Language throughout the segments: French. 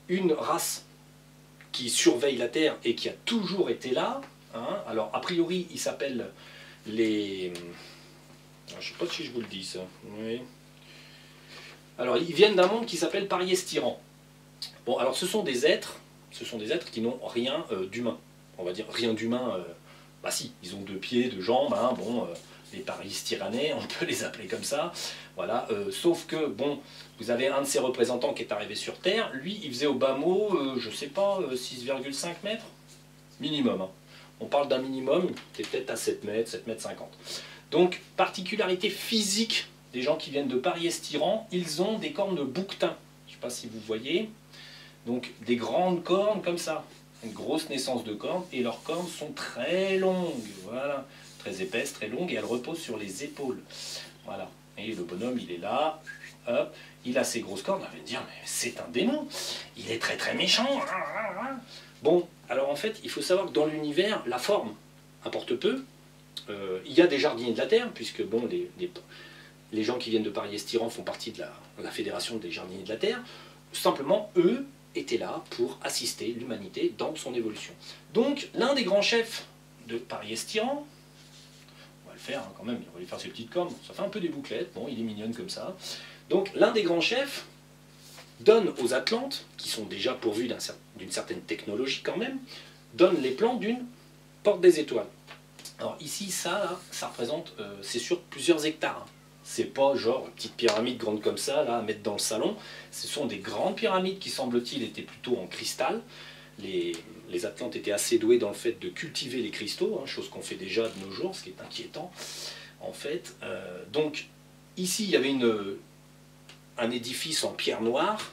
une race qui surveille la Terre et qui a toujours été là. Hein. Alors, a priori, ils s'appellent les... Je ne sais pas si je vous le dis, ça. Oui. Alors, ils viennent d'un monde qui s'appelle Pariestiran. Bon, alors, ce sont des êtres qui n'ont rien d'humain. On va dire rien d'humain. Bah si, ils ont 2 pieds, 2 jambes. Hein, bon, les Pariestiranais, on peut les appeler comme ça. Voilà. Sauf que, bon, vous avez un de ces représentants qui est arrivé sur Terre. Lui, il faisait au bas mot, je sais pas, 6,5 mètres minimum. Hein. On parle d'un minimum qui est peut-être à 7 mètres, 7 mètres 50. Donc, particularité physique des gens qui viennent de Pariestiran, ils ont des cornes de bouquetin. Je ne sais pas si vous voyez. Donc, des grandes cornes comme ça. Une grosse naissance de cornes. Et leurs cornes sont très longues. Voilà. Très épaisses, très longues. Et elles reposent sur les épaules. Voilà. Et le bonhomme, il est là. Hop. Il a ses grosses cornes. On va me dire, mais c'est un démon. Il est très très méchant. Bon, alors en fait, il faut savoir que dans l'univers, la forme importe peu. Il y a des jardiniers de la Terre, puisque bon, les gens qui viennent de Pariestiran font partie de la fédération des jardiniers de la Terre. Simplement, eux étaient là pour assister l'humanité dans son évolution. Donc, l'un des grands chefs de Pariestiran, on va le faire hein, quand même, on va lui faire ses petites cornes, ça fait un peu des bouclettes, bon, il est mignonne comme ça. Donc, l'un des grands chefs donne aux Atlantes, qui sont déjà pourvus d'une certaine technologie quand même, donne les plans d'une porte des étoiles. Alors ici, ça représente, c'est sur plusieurs hectares. Hein. C'est pas genre une petite pyramide grande comme ça, là, à mettre dans le salon. Ce sont des grandes pyramides qui, semble-t-il, étaient plutôt en cristal. Les Atlantes étaient assez doués dans le fait de cultiver les cristaux, hein, chose qu'on fait déjà de nos jours, ce qui est inquiétant, en fait. Donc, ici, il y avait un édifice en pierre noire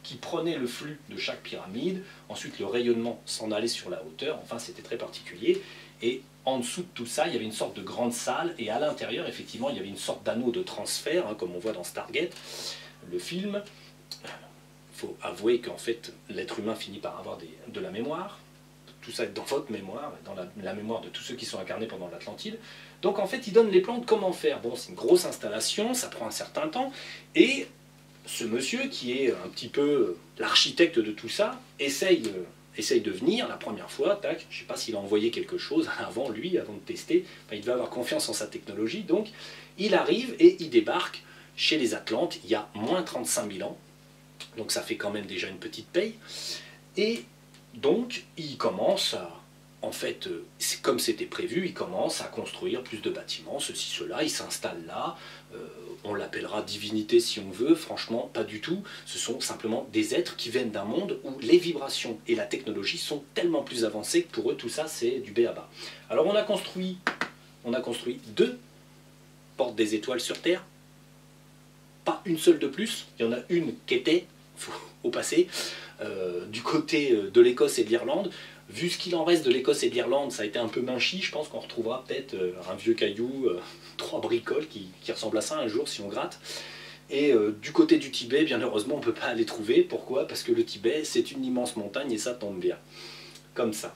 qui prenait le flux de chaque pyramide. Ensuite, le rayonnement s'en allait sur la hauteur. Enfin, c'était très particulier. Et en dessous de tout ça, il y avait une sorte de grande salle, et à l'intérieur, effectivement, il y avait une sorte d'anneau de transfert, hein, comme on voit dans Stargate, le film. Il faut avouer qu'en fait, l'être humain finit par avoir de la mémoire. Tout ça est dans votre mémoire, dans la mémoire de tous ceux qui sont incarnés pendant l'Atlantide. Donc en fait, il donne les plans de comment faire. Bon, c'est une grosse installation, ça prend un certain temps, et ce monsieur, qui est un petit peu l'architecte de tout ça, essaye de venir la première fois, tac, je ne sais pas s'il a envoyé quelque chose avant lui, avant de tester, enfin, il devait avoir confiance en sa technologie, donc il arrive et il débarque chez les Atlantes, il y a moins 35 000 ans, donc ça fait quand même déjà une petite paye, et donc il commence à, en fait, comme c'était prévu, il commence à construire plus de bâtiments, ceci, cela, il s'installe là, on l'appellera divinité si on veut, franchement, pas du tout. Ce sont simplement des êtres qui viennent d'un monde où les vibrations et la technologie sont tellement plus avancées que pour eux, tout ça, c'est du b.a.-ba. Alors on a construit 2 portes des étoiles sur Terre, pas une seule de plus, il y en a une qui était, au passé, du côté de l'Écosse et de l'Irlande. Vu ce qu'il en reste de l'Écosse et de l'Irlande, ça a été un peu minchi, je pense qu'on retrouvera peut-être un vieux caillou, 3 bricoles qui ressemblent à ça un jour si on gratte. Et du côté du Tibet, bien heureusement, on ne peut pas les trouver. Pourquoi? Parce que le Tibet, c'est une immense montagne et ça tombe bien. Comme ça.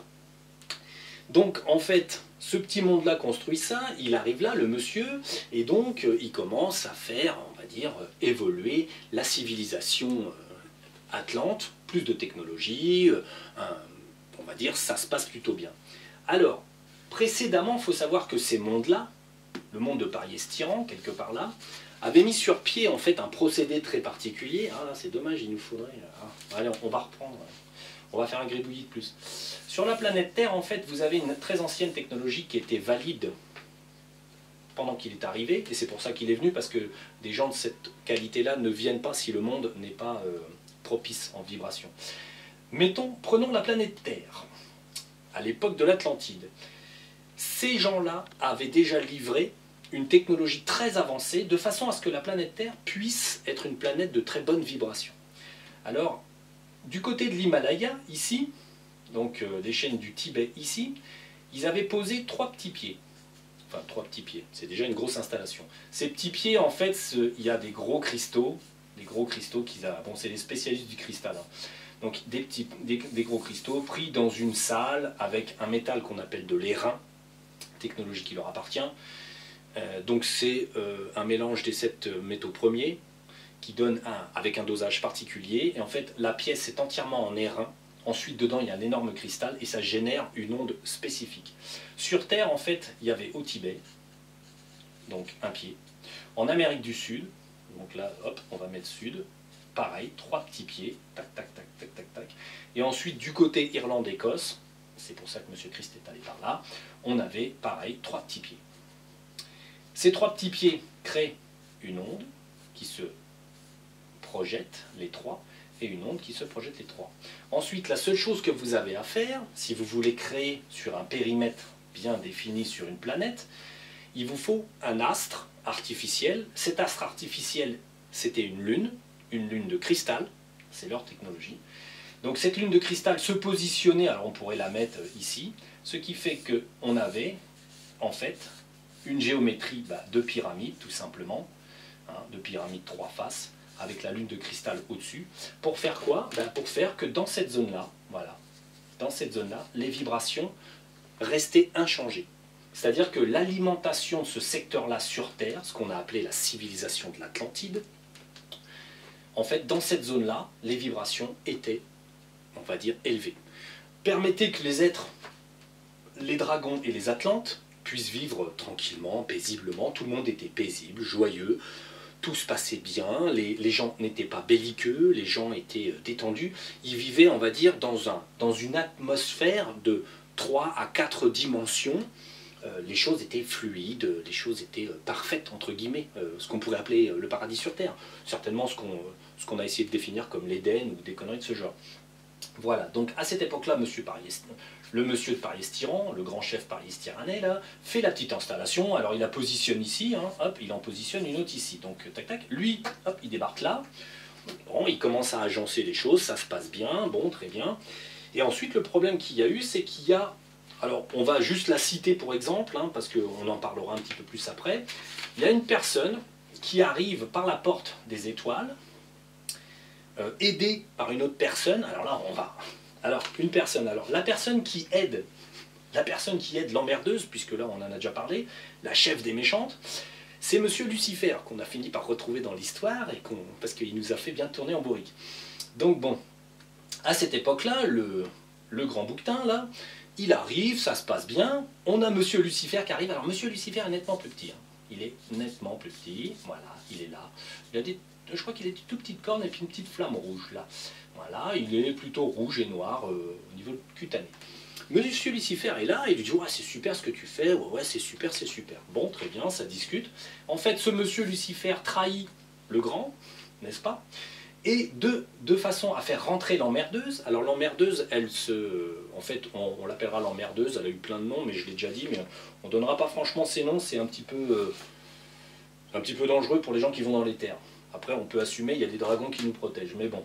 Donc, en fait, ce petit monde-là construit ça, il arrive là, le monsieur, et donc il commence à faire, on va dire, évoluer la civilisation atlante, plus de technologie, on va dire, ça se passe plutôt bien. Alors, précédemment, il faut savoir que ces mondes-là, le monde de Pariestiran, quelque part là, avait mis sur pied en fait un procédé très particulier. Ah là, c'est dommage, il nous faudrait... allez, on va reprendre. On va faire un gribouillis de plus. Sur la planète Terre, en fait, vous avez une très ancienne technologie qui était valide pendant qu'il est arrivé, et c'est pour ça qu'il est venu, parce que des gens de cette qualité-là ne viennent pas si le monde n'est pas propice en vibration. Prenons la planète Terre, à l'époque de l'Atlantide. Ces gens-là avaient déjà livré une technologie très avancée, de façon à ce que la planète Terre puisse être une planète de très bonne vibration. Alors, du côté de l'Himalaya, ici, donc des chaînes du Tibet ici, ils avaient posé 3 petits pieds. Enfin, 3 petits pieds, c'est déjà une grosse installation. Ces petits pieds, en fait, il y a des gros cristaux qu'ils a... Bon, c'est les spécialistes du cristal, hein. Donc des gros cristaux pris dans une salle avec un métal qu'on appelle de l'airain, technologie qui leur appartient. Donc c'est un mélange des 7 métaux premiers qui donne avec un dosage particulier. Et en fait, la pièce est entièrement en airain. Ensuite, dedans, il y a un énorme cristal et ça génère une onde spécifique. Sur Terre, en fait, il y avait au Tibet, donc un pied. En Amérique du Sud, donc là, hop, on va mettre sud. Pareil, 3 petits pieds, tac, tac, tac, tac, tac, tac. Et ensuite, du côté Irlande-Écosse, c'est pour ça que M. Christ est allé par là, on avait, pareil, 3 petits pieds. Ces 3 petits pieds créent une onde qui se projette, les 3, et une onde qui se projette les 3. Ensuite, la seule chose que vous avez à faire, si vous voulez créer sur un périmètre bien défini sur une planète, il vous faut un astre artificiel. Cet astre artificiel, c'était une lune de cristal, c'est leur technologie. Donc cette lune de cristal se positionnait, alors on pourrait la mettre ici, ce qui fait qu'on avait en fait une géométrie de pyramide tout simplement, de pyramide 3 faces, avec la lune de cristal au-dessus. Pour faire quoi? Pour faire que dans cette zone-là, voilà, dans cette zone-là, les vibrations restaient inchangées. C'est-à-dire que l'alimentation de ce secteur-là sur Terre, ce qu'on a appelé la civilisation de l'Atlantide, en fait, dans cette zone-là, les vibrations étaient, on va dire, élevées. Permettez que les êtres, les dragons et les Atlantes, puissent vivre tranquillement, paisiblement. Tout le monde était paisible, joyeux, tout se passait bien, les gens n'étaient pas belliqueux, les gens étaient détendus. Ils vivaient, on va dire, dans une atmosphère de 3 à 4 dimensions. Les choses étaient fluides, les choses étaient parfaites, entre guillemets, ce qu'on pourrait appeler le paradis sur Terre. Certainement ce qu'on a essayé de définir comme l'Éden ou des conneries de ce genre. Voilà, donc à cette époque-là, le monsieur de Pariès-Tyran, le grand chef Pariès-Tyrannais, là, fait la petite installation. Alors il la positionne ici, hein, hop, il en positionne une autre ici. Donc tac tac, lui, hop, il débarque là. Bon, il commence à agencer les choses, ça se passe bien, bon, très bien. Et ensuite, le problème qu'il y a eu, c'est qu'il y a... Alors, on va juste la citer pour exemple, hein, parce qu'on en parlera un petit peu plus après. Il y a une personne qui arrive par la porte des étoiles, aidée par une autre personne. Alors là, on va... Alors, une personne. Alors, la personne qui aide l'emmerdeuse, puisque là, on en a déjà parlé, la chef des méchantes, c'est Monsieur Lucifer, qu'on a fini par retrouver dans l'histoire, parce qu'il nous a fait bien tourner en bourrique. Donc bon, à cette époque-là, le grand bouquetin, là, il arrive, ça se passe bien, on a Monsieur Lucifer qui arrive. Alors Monsieur Lucifer est nettement plus petit, hein. Il est nettement plus petit, voilà, il est là. Il a je crois qu'il a des tout petites cornes et puis une petite flamme rouge, là. Voilà, il est plutôt rouge et noir au niveau cutané. Monsieur Lucifer est là, et il lui dit « Ouais, c'est super ce que tu fais, ouais, c'est super, c'est super. » Bon, très bien, ça discute. En fait, ce Monsieur Lucifer trahit le grand, n'est-ce pas? Et de façon à faire rentrer l'emmerdeuse. Alors l'emmerdeuse, en fait, on l'appellera l'emmerdeuse, elle a eu plein de noms, mais je l'ai déjà dit, mais on ne donnera pas franchement ces noms, c'est un petit peu dangereux pour les gens qui vont dans les terres. Après, on peut assumer, il y a des dragons qui nous protègent, mais bon,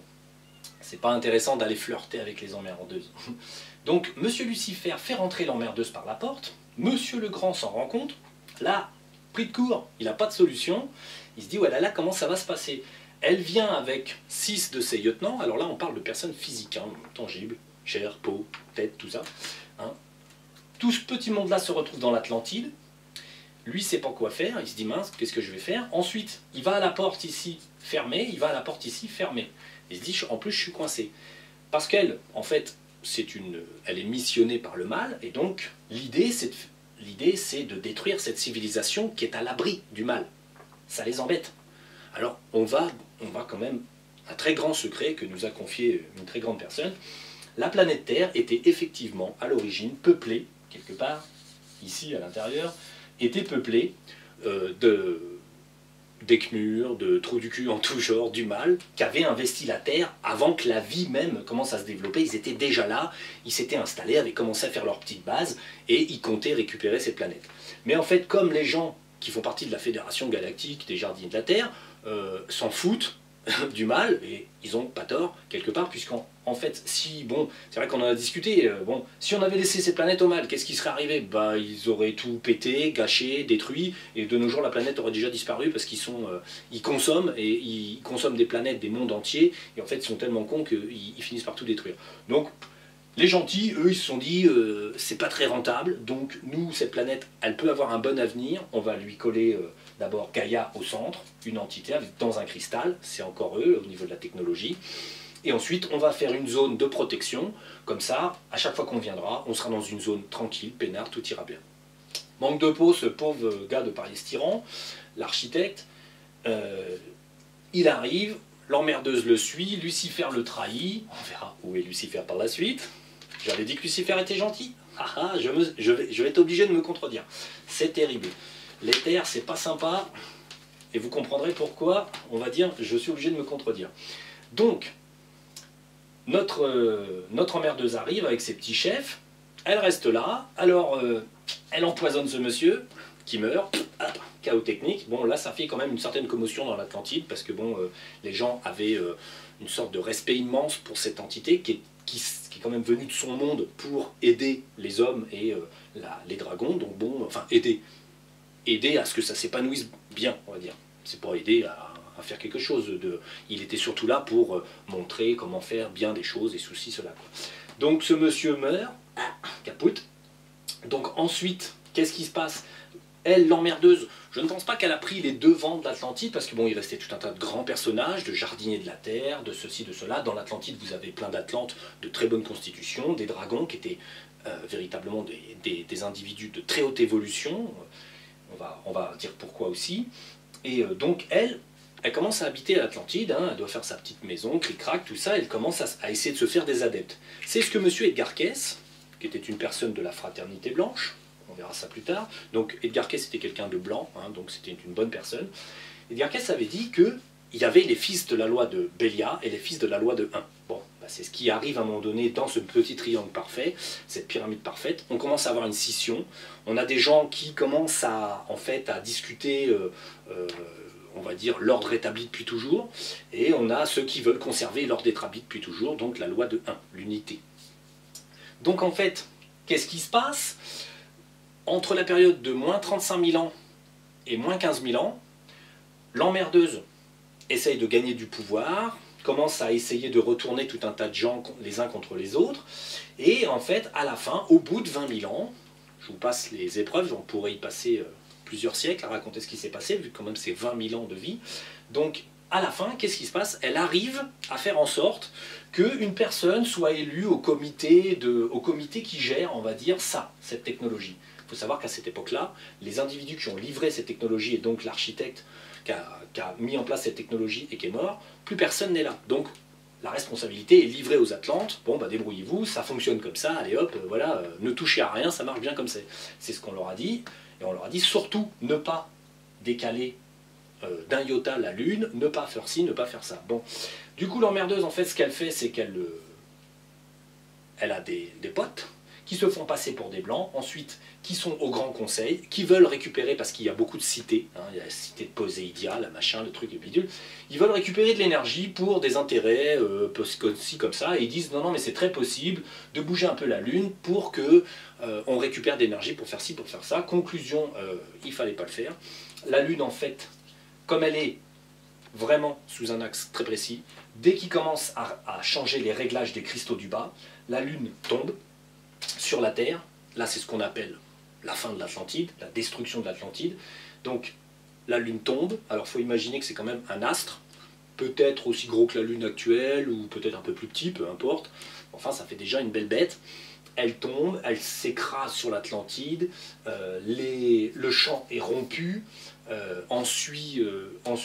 c'est pas intéressant d'aller flirter avec les emmerdeuses. Donc, Monsieur Lucifer fait rentrer l'emmerdeuse par la porte, Monsieur le Grand s'en rend compte, là, pris de court, il n'a pas de solution, il se dit, voilà, là, comment ça va se passer? Elle vient avec 6 de ses lieutenants, alors là, on parle de personnes physiques, hein, tangibles, chair, peau, tête, tout ça. Hein. Tout ce petit monde-là se retrouve dans l'Atlantide, lui, sait pas quoi faire, il se dit, mince, qu'est-ce que je vais faire? Ensuite, il va à la porte ici, fermée, il va à la porte ici, fermée. Il se dit, en plus, je suis coincé. Parce qu'elle, en fait, elle est missionnée par le mal, et donc, l'idée, c'est de détruire cette civilisation qui est à l'abri du mal. Ça les embête. Alors, on va quand même, un très grand secret que nous a confié une très grande personne, la planète Terre était effectivement, à l'origine, peuplée, quelque part, ici, à l'intérieur, était peuplée d'Écmures, de trous du cul en tout genre, du mal, qui avaient investi la Terre avant que la vie même commence à se développer. Ils étaient déjà là, ils s'étaient installés, avaient commencé à faire leur petite base, et ils comptaient récupérer cette planète. Mais en fait, comme les gens qui font partie de la Fédération Galactique des Jardiniers de la Terre s'en foutent du mal, et ils ont pas tort, quelque part, puisqu'en fait, bon, c'est vrai qu'on en a discuté, bon, si on avait laissé cette planète au mal, qu'est-ce qui serait arrivé? Bah, ils auraient tout pété, gâché, détruit, et de nos jours, la planète aurait déjà disparu, parce ils consomment, et ils consomment des planètes, des mondes entiers, et en fait, ils sont tellement cons qu'ils finissent par tout détruire. Donc, Les gentils, eux, ils se sont dit, c'est pas très rentable, donc nous, cette planète, elle peut avoir un bon avenir, on va lui coller d'abord Gaïa au centre, une entité dans un cristal, c'est encore eux au niveau de la technologie, et ensuite on va faire une zone de protection, comme ça, à chaque fois qu'on viendra, on sera dans une zone tranquille, peinard, tout ira bien. Manque de peau, ce pauvre gars de Paris-Styran, l'architecte, il arrive, l'emmerdeuse le suit, Lucifer le trahit, on verra où est Lucifer par la suite. J'avais dit que Lucifer était gentil. Ah ah, je vais être obligé de me contredire. C'est terrible. L'éther, c'est pas sympa. Et vous comprendrez pourquoi, on va dire, je suis obligé de me contredire. Donc, notre emmerdeuse arrive avec ses petits chefs. Elle reste là. Alors, elle empoisonne ce monsieur qui meurt. Ah, chaos technique. Bon, là, ça fait quand même une certaine commotion dans l'Atlantide parce que bon, les gens avaient une sorte de respect immense pour cette entité qui est quand même venue de son monde pour aider les hommes et les dragons. Donc bon, enfin aider à ce que ça s'épanouisse bien, on va dire. C'est pas aider à faire quelque chose. Il était surtout là pour montrer comment faire bien des choses et ceci, cela, quoi. Donc ce monsieur meurt, capote. Donc ensuite, qu'est-ce qui se passe? Elle, l'emmerdeuse, je ne pense pas qu'elle a pris les devants de l'Atlantide, parce que bon, il restait tout un tas de grands personnages, de jardiniers de la Terre, de ceci, de cela. Dans l'Atlantide, vous avez plein d'Atlantes de très bonne constitution, des dragons qui étaient véritablement des individus de très haute évolution. On va dire pourquoi aussi. Et donc, elle commence à habiter l'Atlantide, hein, elle doit faire sa petite maison, cric-crac, tout ça, elle commence à essayer de se faire des adeptes. C'est ce que M. Edgar Cayce, qui était une personne de la fraternité blanche, on verra ça plus tard. Donc Edgar Cayce était quelqu'un de blanc, hein, donc c'était une bonne personne. Edgar Cayce avait dit qu'il y avait les fils de la loi de Béliat et les fils de la loi de 1. Bon, bah c'est ce qui arrive à un moment donné dans ce petit triangle parfait, cette pyramide parfaite. On commence à avoir une scission. On a des gens qui commencent en fait, à discuter, on va dire, l'ordre établi depuis toujours. Et on a ceux qui veulent conserver l'ordre établi depuis toujours, donc la loi de 1, l'unité. Donc en fait, qu'est-ce qui se passe? Entre la période de moins 35 000 ans et moins 15 000 ans, l'emmerdeuse essaye de gagner du pouvoir, commence à essayer de retourner tout un tas de gens les uns contre les autres, et en fait, à la fin, au bout de 20 000 ans, je vous passe les épreuves, on pourrait y passer plusieurs siècles à raconter ce qui s'est passé, vu que quand même c'est 20 000 ans de vie. Donc, à la fin, qu'est-ce qui se passe? Elle arrive à faire en sorte qu'une personne soit élue au comité qui gère, on va dire, cette technologie. Il faut savoir qu'à cette époque-là, les individus qui ont livré cette technologie, et donc l'architecte qui a mis en place cette technologie et qui est mort, plus personne n'est là. Donc la responsabilité est livrée aux Atlantes. Bon, bah débrouillez-vous, ça fonctionne comme ça, allez hop, voilà, ne touchez à rien, ça marche bien comme c'est. C'est ce qu'on leur a dit. Et on leur a dit surtout ne pas décaler d'un iota la Lune, ne pas faire ci, ne pas faire ça. Bon, du coup l'emmerdeuse, en fait, ce qu'elle fait, c'est qu'elle a des potes qui se font passer pour des blancs, ensuite qui sont au Grand Conseil, qui veulent récupérer, parce qu'il y a beaucoup de cités, hein, il y a la cité de Poséidia, la machin, le truc et bidule, ils veulent récupérer de l'énergie pour des intérêts, ci comme ça, et ils disent non, non, mais c'est très possible de bouger un peu la Lune pour que on récupère de l'énergie pour faire ci, pour faire ça. Conclusion, il fallait pas le faire. La Lune, en fait, comme elle est vraiment sous un axe très précis, dès qu'il commence à changer les réglages des cristaux du bas, la Lune tombe sur la Terre. Là, c'est ce qu'on appelle la fin de l'Atlantide, la destruction de l'Atlantide. Donc, la Lune tombe. Alors, il faut imaginer que c'est quand même un astre, peut-être aussi gros que la Lune actuelle, ou peut-être un peu plus petit, peu importe. Enfin, ça fait déjà une belle bête. Elle tombe, elle s'écrase sur l'Atlantide, le champ est rompu, ensuit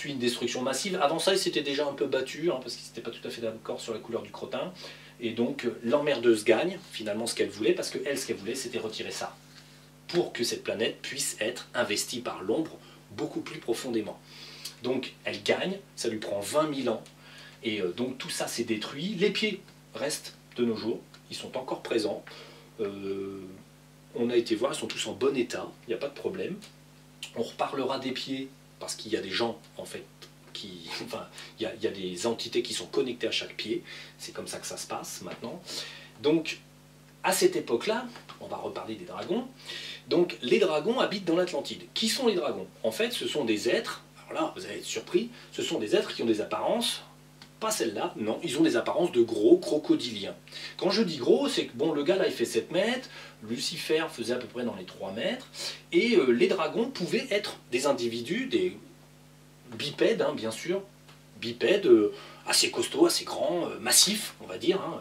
une destruction massive. Avant ça, ils s'étaient déjà un peu battus, hein, parce qu'ils n'étaient pas tout à fait d'accord sur la couleur du crottin. Et donc l'emmerdeuse gagne finalement ce qu'elle voulait, parce qu'elle, ce qu'elle voulait, c'était retirer ça, pour que cette planète puisse être investie par l'ombre beaucoup plus profondément. Donc elle gagne, ça lui prend 20 000 ans, et donc tout ça s'est détruit. Les pieds restent de nos jours, ils sont encore présents. On a été voir, ils sont tous en bon état, il n'y a pas de problème. On reparlera des pieds, parce qu'il y a des gens, en fait, enfin, il y a des entités qui sont connectées à chaque pied. C'est comme ça que ça se passe maintenant. Donc, à cette époque-là, on va reparler des dragons. Donc, les dragons habitent dans l'Atlantide. Qui sont les dragons? En fait, ce sont des êtres, alors là, vous allez être surpris, ce sont des êtres qui ont des apparences pas celle-là, non, ils ont des apparences de gros crocodiliens. Quand je dis gros, c'est que bon, le gars là il fait 7 mètres, Lucifer faisait à peu près dans les 3 mètres, et les dragons pouvaient être des individus, des bipèdes, hein, bien sûr, bipèdes, assez costauds, assez grands, massifs, on va dire, hein,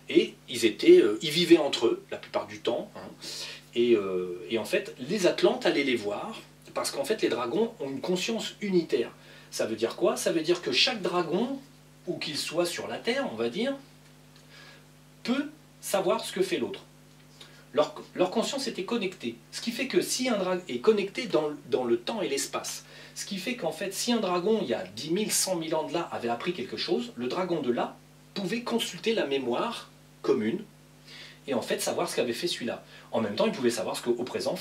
et ils vivaient entre eux la plupart du temps, hein, et en fait, les Atlantes allaient les voir, parce qu'en fait, les dragons ont une conscience unitaire. Ça veut dire quoi? Ça veut dire que chaque dragon, où qu'il soit sur la Terre, on va dire, peut savoir ce que fait l'autre. Leur conscience était connectée. Ce qui fait que si un dragon est connecté dans le temps et l'espace, ce qui fait qu'en fait, si un dragon, il y a 10 000, 100 000 ans de là, avait appris quelque chose, le dragon de là pouvait consulter la mémoire commune et en fait savoir ce qu'avait fait celui-là. En même temps, il pouvait savoir au présent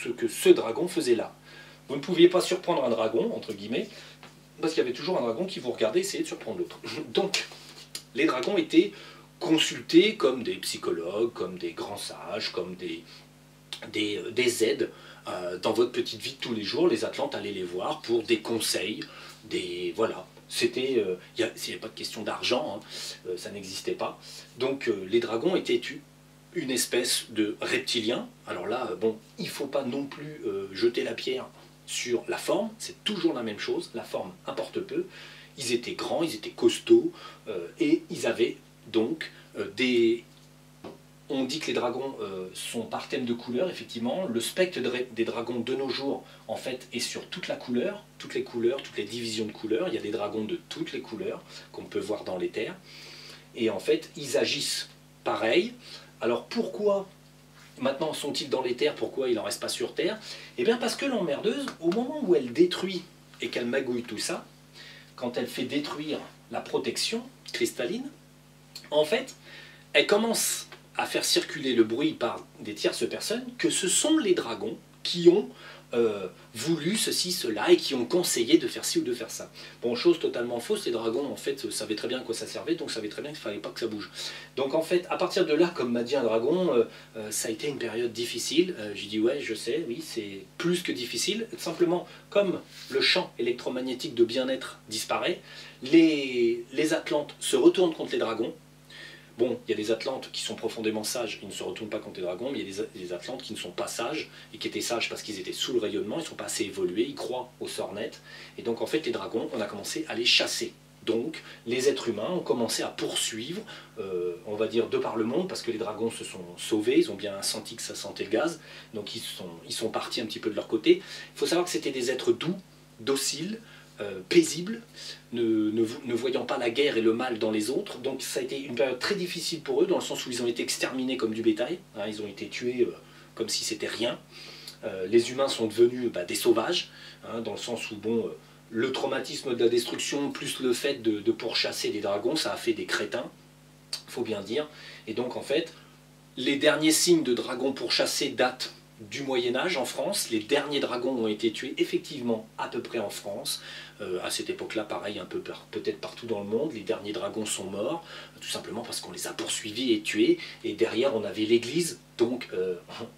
ce que ce dragon faisait là. Vous ne pouviez pas surprendre un dragon, entre guillemets, parce qu'il y avait toujours un dragon qui vous regardait essayer de surprendre l'autre. Donc, les dragons étaient consultés comme des psychologues, comme des grands sages, comme des aides. Dans votre petite vie de tous les jours, les Atlantes allaient les voir pour des conseils, voilà. C'était, il n'y avait pas de question d'argent, hein, ça n'existait pas. Donc les dragons étaient une espèce de reptilien. Alors là, bon, il ne faut pas non plus jeter la pierre sur la forme, c'est toujours la même chose, la forme importe peu. Ils étaient grands, ils étaient costauds, et ils avaient donc On dit que les dragons sont par thème de couleur, effectivement. Le spectre des dragons de nos jours, en fait, est sur toute la couleur, toutes les couleurs, toutes les divisions de couleurs. Il y a des dragons de toutes les couleurs qu'on peut voir dans les terres. Et en fait, ils agissent pareil. Alors pourquoi maintenant sont-ils dans les terres? Pourquoi ils n'en restent pas sur terre? Eh bien parce que l'emmerdeuse, au moment où elle détruit et qu'elle magouille tout ça, quand elle fait détruire la protection cristalline, en fait, elle commence à faire circuler le bruit par des tierces personnes que ce sont les dragons qui ont voulu ceci, cela, et qui ont conseillé de faire ci ou de faire ça. Bon, chose totalement fausse, les dragons en fait savaient très bien à quoi ça servait, donc savaient très bien qu'il ne fallait pas que ça bouge. Donc en fait, à partir de là, comme m'a dit un dragon, ça a été une période difficile. J'ai dit ouais, je sais, oui, c'est plus que difficile. Simplement, comme le champ électromagnétique de bien-être disparaît, les Atlantes se retournent contre les dragons. Bon, il y a des Atlantes qui sont profondément sages, ils ne se retournent pas contre les dragons, mais il y a des Atlantes qui ne sont pas sages, et qui étaient sages parce qu'ils étaient sous le rayonnement, ils ne sont pas assez évolués, ils croient au sort net, et donc en fait les dragons, on a commencé à les chasser. Donc les êtres humains ont commencé à poursuivre, on va dire de par le monde, parce que les dragons se sont sauvés, ils ont bien senti que ça sentait le gaz, donc ils sont partis un petit peu de leur côté. Il faut savoir que c'était des êtres doux, dociles, paisibles, ne voyant pas la guerre et le mal dans les autres. Donc ça a été une période très difficile pour eux, dans le sens où ils ont été exterminés comme du bétail, hein, ils ont été tués comme si c'était rien. Les humains sont devenus des sauvages, hein, dans le sens où bon, le traumatisme de la destruction, plus le fait de pourchasser des dragons, ça a fait des crétins, il faut bien dire. Et donc en fait, les derniers signes de dragons pourchassés datent du Moyen-Âge en France. Les derniers dragons ont été tués effectivement à peu près en France. À cette époque-là, pareil, un peu peut-être partout dans le monde, les derniers dragons sont morts, tout simplement parce qu'on les a poursuivis et tués. Et derrière, on avait l'Église, donc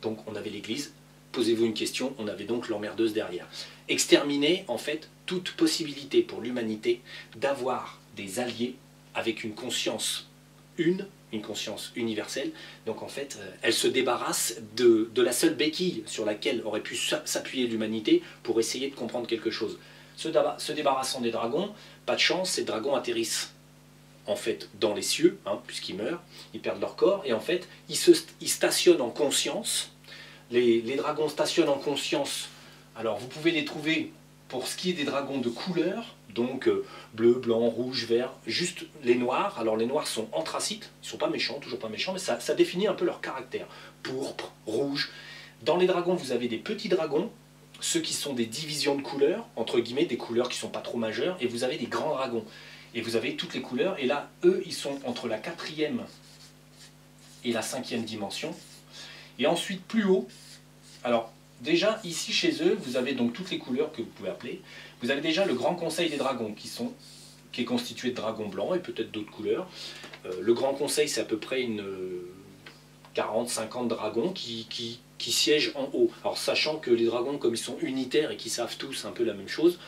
on avait l'Église. Posez-vous une question, on avait donc l'emmerdeuse derrière. Exterminer, en fait, toute possibilité pour l'humanité d'avoir des alliés avec une conscience une conscience universelle. Donc en fait, elle se débarrasse de la seule béquille sur laquelle aurait pu s'appuyer l'humanité pour essayer de comprendre quelque chose. Se débarrassant des dragons, pas de chance, ces dragons atterrissent en fait dans les cieux, hein, puisqu'ils meurent, ils perdent leur corps, et en fait, ils stationnent en conscience. Les dragons stationnent en conscience. Alors vous pouvez les trouver, pour ce qui est des dragons de couleur, donc bleu, blanc, rouge, vert, juste les noirs. Alors les noirs sont anthracites, ils ne sont pas méchants, toujours pas méchants, mais ça définit un peu leur caractère. Pourpre, rouge. Dans les dragons, vous avez des petits dragons, ceux qui sont des divisions de couleurs, entre guillemets, des couleurs qui ne sont pas trop majeures, et vous avez des grands dragons. Et vous avez toutes les couleurs, et là, eux, ils sont entre la 4e et la 5e dimension. Et ensuite, plus haut, alors déjà, ici chez eux, vous avez donc toutes les couleurs que vous pouvez appeler. Vous avez déjà le Grand Conseil des Dragons, qui est constitué de dragons blancs et peut-être d'autres couleurs. Le Grand Conseil, c'est à peu près une 40-50 dragons qui siègent en haut. Alors sachant que les dragons, comme ils sont unitaires et qu'ils savent tous un peu la même chose,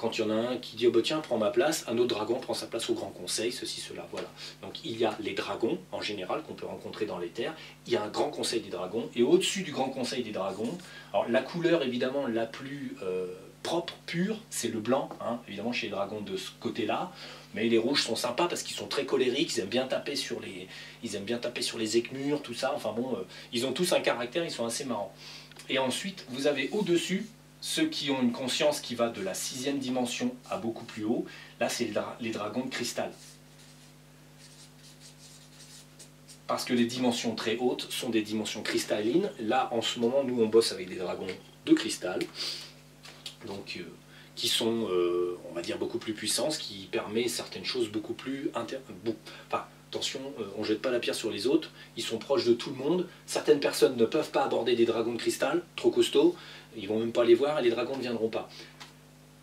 quand il y en a un qui dit oh, bah, tiens, prends ma place, un autre dragon prend sa place au Grand Conseil, ceci, cela, voilà. Donc il y a les dragons, en général, qu'on peut rencontrer dans les terres, il y a un Grand Conseil des dragons, et au-dessus du Grand Conseil des dragons, alors la couleur évidemment la plus propre, pure, c'est le blanc, hein, évidemment chez les dragons de ce côté-là, mais les rouges sont sympas parce qu'ils sont très colériques, ils aiment bien taper sur les écmures, tout ça, enfin bon, ils ont tous un caractère, ils sont assez marrants. Et ensuite, vous avez au-dessus ceux qui ont une conscience qui va de la 6e dimension à beaucoup plus haut. Là, c'est les dragons de cristal. Parce que les dimensions très hautes sont des dimensions cristallines. Là, en ce moment, nous, on bosse avec des dragons de cristal. Donc, qui sont, on va dire, beaucoup plus puissants, ce qui permet certaines choses beaucoup plus... Enfin, attention, on ne jette pas la pierre sur les autres, ils sont proches de tout le monde. Certaines personnes ne peuvent pas aborder des dragons de cristal, trop costauds, ils vont même pas les voir et les dragons ne viendront pas.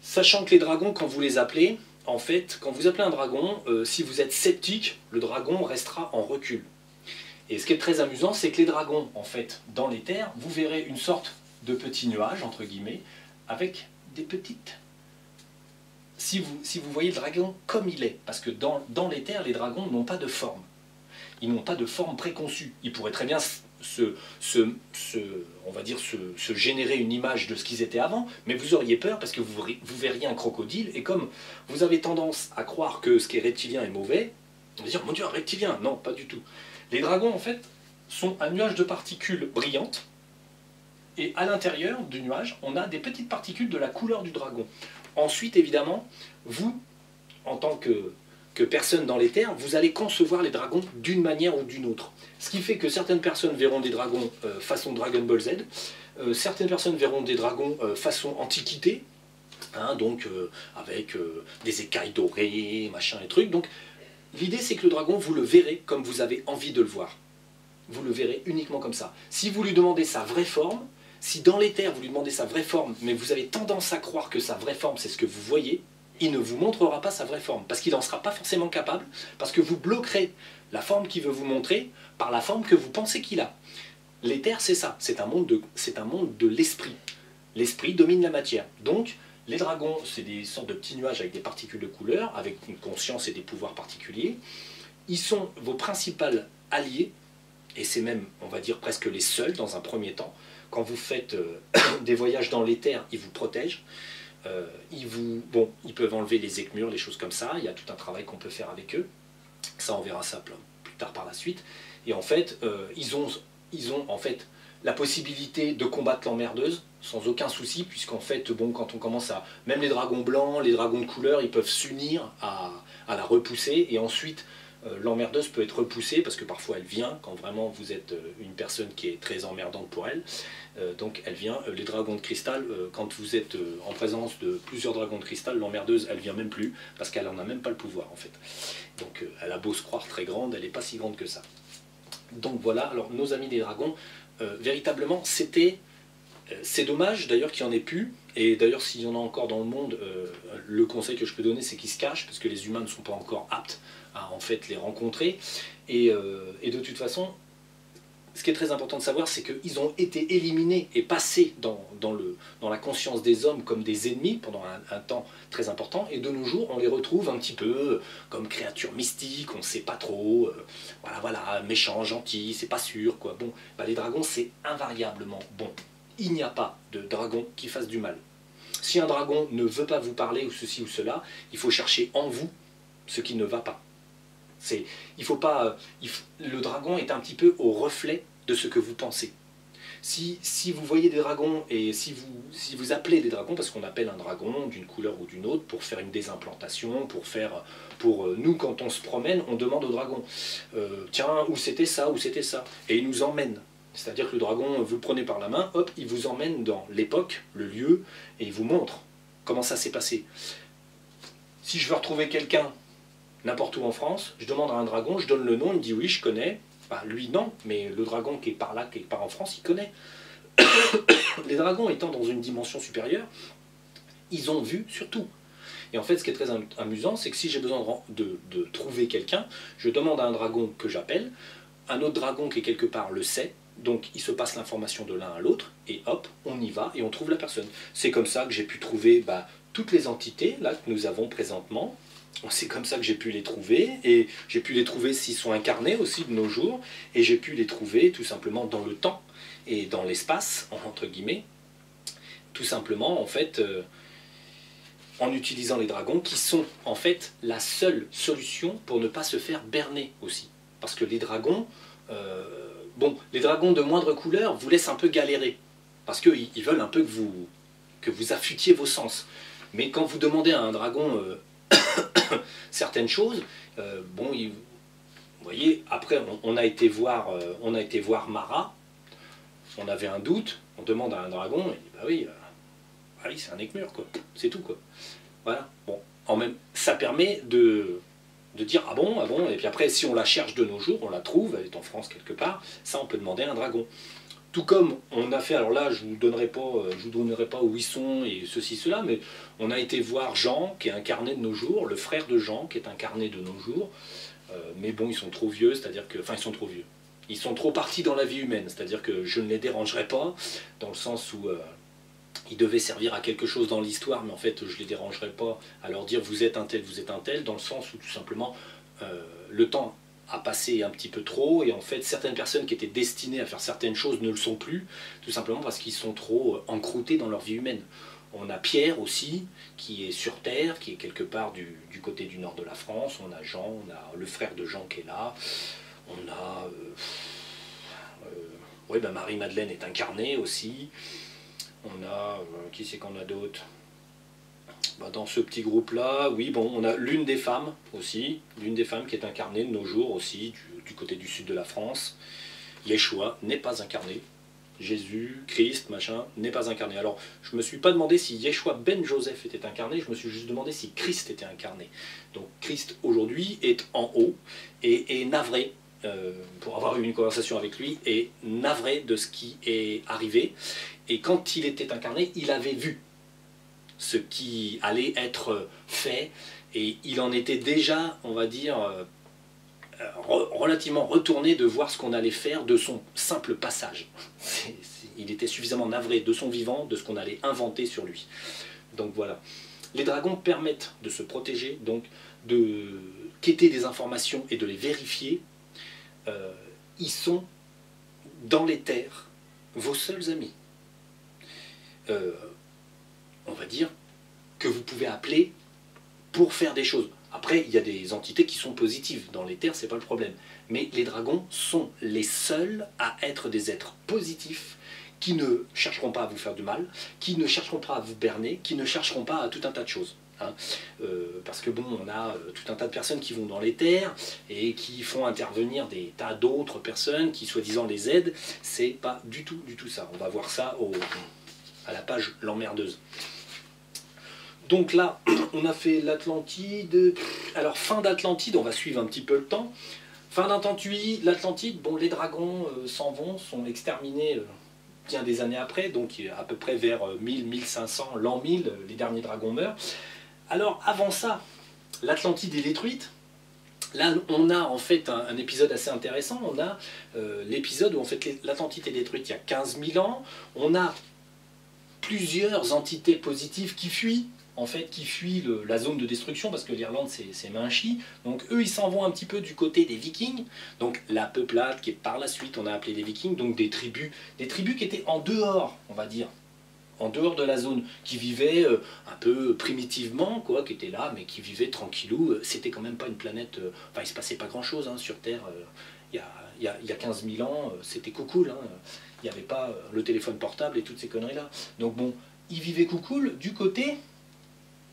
Sachant que les dragons, quand vous les appelez, en fait, quand vous appelez un dragon, si vous êtes sceptique, le dragon restera en recul. Et ce qui est très amusant, c'est que les dragons, en fait, dans les terres, vous verrez une sorte de petit nuage, entre guillemets, avec des petites... Si vous voyez le dragon comme il est, parce que dans les terres, les dragons n'ont pas de forme. Ils n'ont pas de forme préconçue. Ils pourraient très bien on va dire, se générer une image de ce qu'ils étaient avant, mais vous auriez peur parce que vous verriez un crocodile, et comme vous avez tendance à croire que ce qui est reptilien est mauvais, on va dire, mon Dieu, un reptilien. Non, pas du tout. Les dragons, en fait, sont un nuage de particules brillantes, et à l'intérieur du nuage, on a des petites particules de la couleur du dragon. Ensuite, évidemment, vous, en tant que personne dans les terres, vous allez concevoir les dragons d'une manière ou d'une autre. Ce qui fait que certaines personnes verront des dragons façon Dragon Ball Z, certaines personnes verront des dragons façon Antiquité, hein, donc avec des écailles dorées, machin et trucs. Donc l'idée c'est que le dragon, vous le verrez comme vous avez envie de le voir. Vous le verrez uniquement comme ça. Si vous lui demandez sa vraie forme, si dans les terres vous lui demandez sa vraie forme, mais vous avez tendance à croire que sa vraie forme c'est ce que vous voyez, il ne vous montrera pas sa vraie forme, parce qu'il n'en sera pas forcément capable, parce que vous bloquerez la forme qu'il veut vous montrer par la forme que vous pensez qu'il a. Les terres, c'est ça, c'est un monde de l'esprit. L'esprit domine la matière. Donc, les dragons, c'est des sortes de petits nuages avec des particules de couleur, avec une conscience et des pouvoirs particuliers. Ils sont vos principaux alliés, et c'est même, on va dire, presque les seuls dans un premier temps. Quand vous faites des voyages dans les terres, ils vous protègent. Ils peuvent enlever les écmures, les choses comme ça, il y a tout un travail qu'on peut faire avec eux, ça on verra ça plus tard par la suite, et en fait, ils ont en fait la possibilité de combattre l'emmerdeuse sans aucun souci, puisqu'en fait, bon, quand on commence à... Même les dragons blancs, les dragons de couleur, ils peuvent s'unir à la repousser, et ensuite l'emmerdeuse peut être repoussée, parce que parfois elle vient, quand vraiment vous êtes une personne qui est très emmerdante pour elle, donc elle vient. Les dragons de cristal, quand vous êtes en présence de plusieurs dragons de cristal, l'emmerdeuse, elle vient même plus, parce qu'elle n'en a même pas le pouvoir en fait. Donc elle a beau se croire très grande, elle n'est pas si grande que ça. Donc voilà, alors nos amis des dragons, véritablement c'est dommage d'ailleurs qu'il n'y en ait plus, et d'ailleurs s'il y en a encore dans le monde, le conseil que je peux donner c'est qu'ils se cachent, parce que les humains ne sont pas encore aptes à en fait les rencontrer, et de toute façon, ce qui est très important de savoir, c'est qu'ils ont été éliminés et passés dans la conscience des hommes comme des ennemis pendant un temps très important, et de nos jours on les retrouve un petit peu comme créatures mystiques, on ne sait pas trop, voilà, méchants, gentils, c'est pas sûr, quoi. Bon, bah, les dragons c'est invariablement bon. Il n'y a pas de dragon qui fasse du mal. Si un dragon ne veut pas vous parler ou ceci ou cela, il faut chercher en vous ce qui ne va pas. Le dragon est un petit peu au reflet de ce que vous pensez. Si vous voyez des dragons et si vous appelez des dragons, parce qu'on appelle un dragon d'une couleur ou d'une autre pour faire une désimplantation, pour nous quand on se promène, on demande au dragon tiens, où c'était ça, et il nous emmène. C'est-à-dire que le dragon, vous le prenez par la main, hop, il vous emmène dans l'époque, le lieu, et il vous montre comment ça s'est passé. Si je veux retrouver quelqu'un n'importe où en France, je demande à un dragon, je donne le nom, il me dit oui, je connais. Bah, lui non, mais le dragon qui est par là, quelque part en France, il connaît. Les dragons étant dans une dimension supérieure, ils ont vu sur tout. Et en fait, ce qui est très amusant, c'est que si j'ai besoin de trouver quelqu'un, je demande à un dragon que j'appelle, un autre dragon qui est quelque part le sait, donc il se passe l'information de l'un à l'autre, et hop, on y va et on trouve la personne. C'est comme ça que j'ai pu trouver toutes les entités là que nous avons présentement. C'est comme ça que j'ai pu les trouver, et j'ai pu les trouver s'ils sont incarnés aussi de nos jours, et j'ai pu les trouver tout simplement dans le temps et dans l'espace, entre guillemets, tout simplement en fait en utilisant les dragons, qui sont en fait la seule solution pour ne pas se faire berner aussi. Parce que les dragons, les dragons de moindre couleur vous laissent un peu galérer, parce qu'ils veulent un peu que vous affûtiez vos sens. Mais quand vous demandez à un dragon certaines choses, vous voyez, après on a été voir Mara, on avait un doute, on demande à un dragon, il dit bah oui, c'est un écmur, quoi, c'est tout, quoi. Voilà, bon, ça permet de dire ah bon, et puis après si on la cherche de nos jours, on la trouve, elle est en France quelque part, ça on peut demander à un dragon. Tout comme on a fait, alors là je ne vous donnerai pas où ils sont et ceci, cela, mais on a été voir Jean, qui est incarné de nos jours, le frère de Jean, qui est incarné de nos jours, mais bon, ils sont trop vieux, c'est-à-dire que, enfin ils sont trop vieux, ils sont trop partis dans la vie humaine, c'est-à-dire que je ne les dérangerai pas, dans le sens où ils devaient servir à quelque chose dans l'histoire, mais en fait je ne les dérangerai pas à leur dire vous êtes un tel, dans le sens où tout simplement le temps a passé un petit peu trop, et en fait certaines personnes qui étaient destinées à faire certaines choses ne le sont plus, tout simplement parce qu'ils sont trop encroutés dans leur vie humaine. On a Pierre aussi, qui est sur Terre, qui est quelque part du côté du nord de la France, on a Jean, on a le frère de Jean qui est là, on a... Marie-Madeleine est incarnée aussi, on a... qui c'est qu'on a d'autre? Dans ce petit groupe-là, oui, bon, on a l'une des femmes aussi, l'une des femmes qui est incarnée de nos jours aussi, du côté du sud de la France. Yeshua n'est pas incarné. Jésus, Christ, machin, n'est pas incarné. Alors, je ne me suis pas demandé si Yeshua ben Joseph était incarné, je me suis juste demandé si Christ était incarné. Donc, Christ, aujourd'hui, est en haut et est navré, pour avoir eu une conversation avec lui, est navré de ce qui est arrivé. Et quand il était incarné, il avait vu ce qui allait être fait, et il en était déjà, on va dire, relativement retourné de voir ce qu'on allait faire de son simple passage. Il était suffisamment navré de son vivant, de ce qu'on allait inventer sur lui. Donc voilà. Les dragons permettent de se protéger, donc de quêter des informations et de les vérifier. Ils sont, dans les terres, vos seuls amis. On va dire, que vous pouvez appeler pour faire des choses. Après, il y a des entités qui sont positives. Dans les terres, c'est pas le problème. Mais les dragons sont les seuls à être des êtres positifs, qui ne chercheront pas à vous faire du mal, qui ne chercheront pas à vous berner, qui ne chercheront pas à tout un tas de choses. Hein. Parce que bon, on a tout un tas de personnes qui vont dans les terres et qui font intervenir des tas d'autres personnes qui, soi-disant, les aident. C'est pas du tout ça. On va voir ça à la page l'emmerdeuse. Donc là, on a fait l'Atlantide. Alors, fin d'Atlantide, on va suivre un petit peu le temps. Fin d'Atlantide, bon, les dragons s'en vont, sont exterminés bien des années après, donc à peu près vers 1000-1500, l'an 1000, les derniers dragons meurent. Alors, avant ça, l'Atlantide est détruite. Là, on a en fait un épisode assez intéressant. On a l'épisode où en fait l'Atlantide est détruite il y a 15 000 ans. On a plusieurs entités positives qui fuient. En fait, qui fuient la zone de destruction, parce que l'Irlande c'est Minchi. Donc eux, ils s'en vont un petit peu du côté des Vikings. Donc la peuplade qui est par la suite, on a appelé les Vikings, donc des tribus qui étaient en dehors, on va dire, en dehors de la zone, qui vivaient un peu primitivement, quoi, qui étaient là, mais qui vivaient tranquillou. C'était quand même pas une planète... Enfin, il se passait pas grand-chose sur Terre. Il y a 15 000 ans, c'était cool. Il n'y avait pas le téléphone portable et toutes ces conneries-là. Donc bon, ils vivaient cool du côté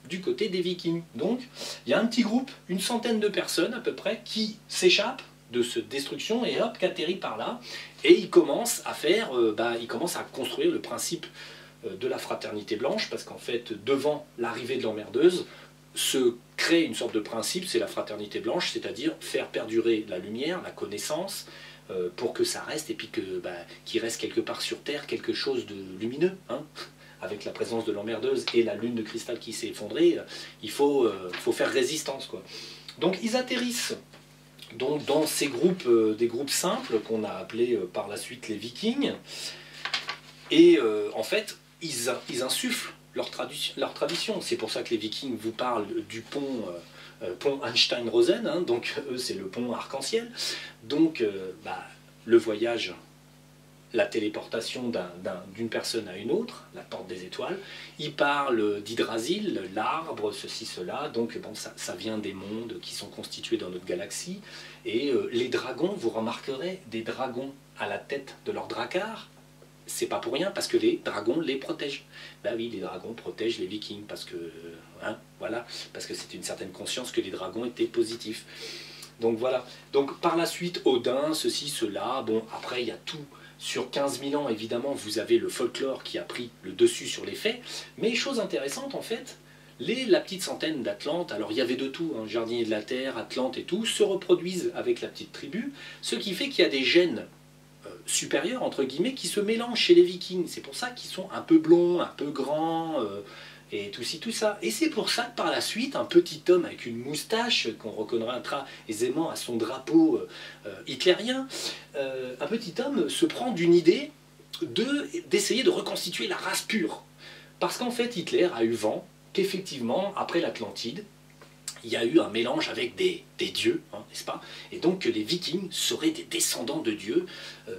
des Vikings. Donc, il y a un petit groupe, une centaine de personnes à peu près, qui s'échappent de cette destruction et hop, qu'atterrit par là. Et ils commencent à faire, ils commencent à construire le principe de la fraternité blanche, parce qu'en fait, devant l'arrivée de l'emmerdeuse, se crée une sorte de principe, c'est la fraternité blanche, c'est-à-dire faire perdurer la lumière, la connaissance, pour que ça reste, et puis qu'il reste quelque part sur Terre quelque chose de lumineux, hein. Avec la présence de l'emmerdeuse et la lune de cristal qui s'est effondrée, il faut faire résistance, quoi. Donc ils atterrissent donc, dans ces groupes, des groupes simples qu'on a appelés par la suite les Vikings, et en fait ils insufflent leur tradition. C'est pour ça que les Vikings vous parlent du pont, pont Einstein-Rosen, hein, donc eux c'est le pont arc-en-ciel. Donc le voyage, la téléportation d'une personne à une autre, la porte des étoiles. Il parle d'Hydrasil, l'arbre, ceci, cela. Donc bon, ça vient des mondes qui sont constitués dans notre galaxie. Et les dragons, vous remarquerez, des dragons à la tête de leur drakkar, c'est pas pour rien, parce que les dragons les protègent. Ben oui, les dragons protègent les Vikings, parce que, hein, voilà, parce que c'est une certaine conscience que les dragons étaient positifs. Donc voilà. Donc par la suite, Odin, ceci, cela. Bon, après, il y a tout. Sur 15 000 ans, évidemment, vous avez le folklore qui a pris le dessus sur les faits. Mais chose intéressante, en fait, la petite centaine d'Atlantes, alors il y avait de tout, hein, Jardinier de la Terre, Atlante et tout, se reproduisent avec la petite tribu, ce qui fait qu'il y a des gènes supérieurs, entre guillemets, qui se mélangent chez les Vikings. C'est pour ça qu'ils sont un peu blonds, un peu grands, et tout ci, tout ça. Et c'est pour ça que par la suite, un petit homme avec une moustache, qu'on reconnaîtra aisément à son drapeau hitlérien, un petit homme se prend d'une idée d'essayer de reconstituer la race pure. Parce qu'en fait, Hitler a eu vent qu'effectivement, après l'Atlantide, il y a eu un mélange avec des dieux, hein, n'est-ce pas? Et donc que les Vikings seraient des descendants de dieux,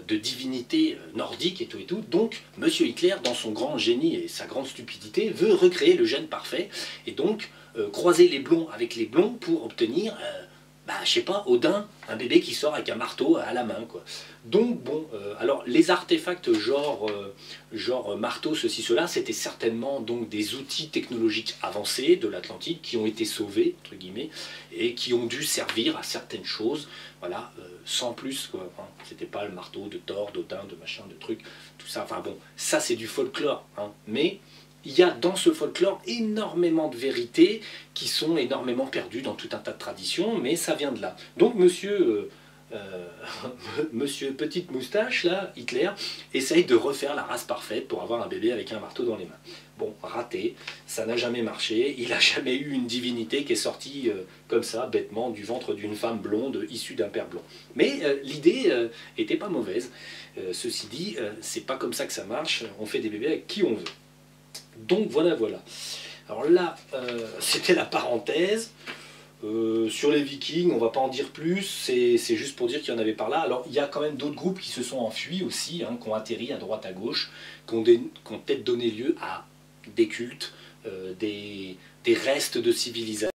de divinités nordiques et tout et tout. Donc M. Hitler, dans son grand génie et sa grande stupidité, veut recréer le gène parfait et donc croiser les blonds avec les blonds pour obtenir, je sais pas, Odin, un bébé qui sort avec un marteau à la main, quoi. Donc bon, alors les artefacts genre marteau, ceci, cela, c'était certainement donc des outils technologiques avancés de l'Atlantide qui ont été sauvés, entre guillemets, et qui ont dû servir à certaines choses, voilà, sans plus, quoi, hein. C'était pas le marteau de Thor, d'Odin, de machin, de trucs, tout ça, enfin bon, ça c'est du folklore, hein, mais il y a dans ce folklore énormément de vérités qui sont énormément perdues dans tout un tas de traditions, mais ça vient de là. Donc monsieur Petite Moustache, là, Hitler, essaye de refaire la race parfaite pour avoir un bébé avec un marteau dans les mains. Bon, raté, ça n'a jamais marché, il n'a jamais eu une divinité qui est sortie comme ça, bêtement, du ventre d'une femme blonde issue d'un père blond. Mais l'idée était pas mauvaise. Ceci dit, c'est pas comme ça que ça marche, on fait des bébés avec qui on veut. Donc voilà, voilà. Alors là, c'était la parenthèse. Sur les Vikings, on va pas en dire plus, c'est juste pour dire qu'il y en avait par là. Alors il y a quand même d'autres groupes qui se sont enfuis aussi, hein, qui ont atterri à droite à gauche, qui ont peut-être donné lieu à des cultes, des restes de civilisation.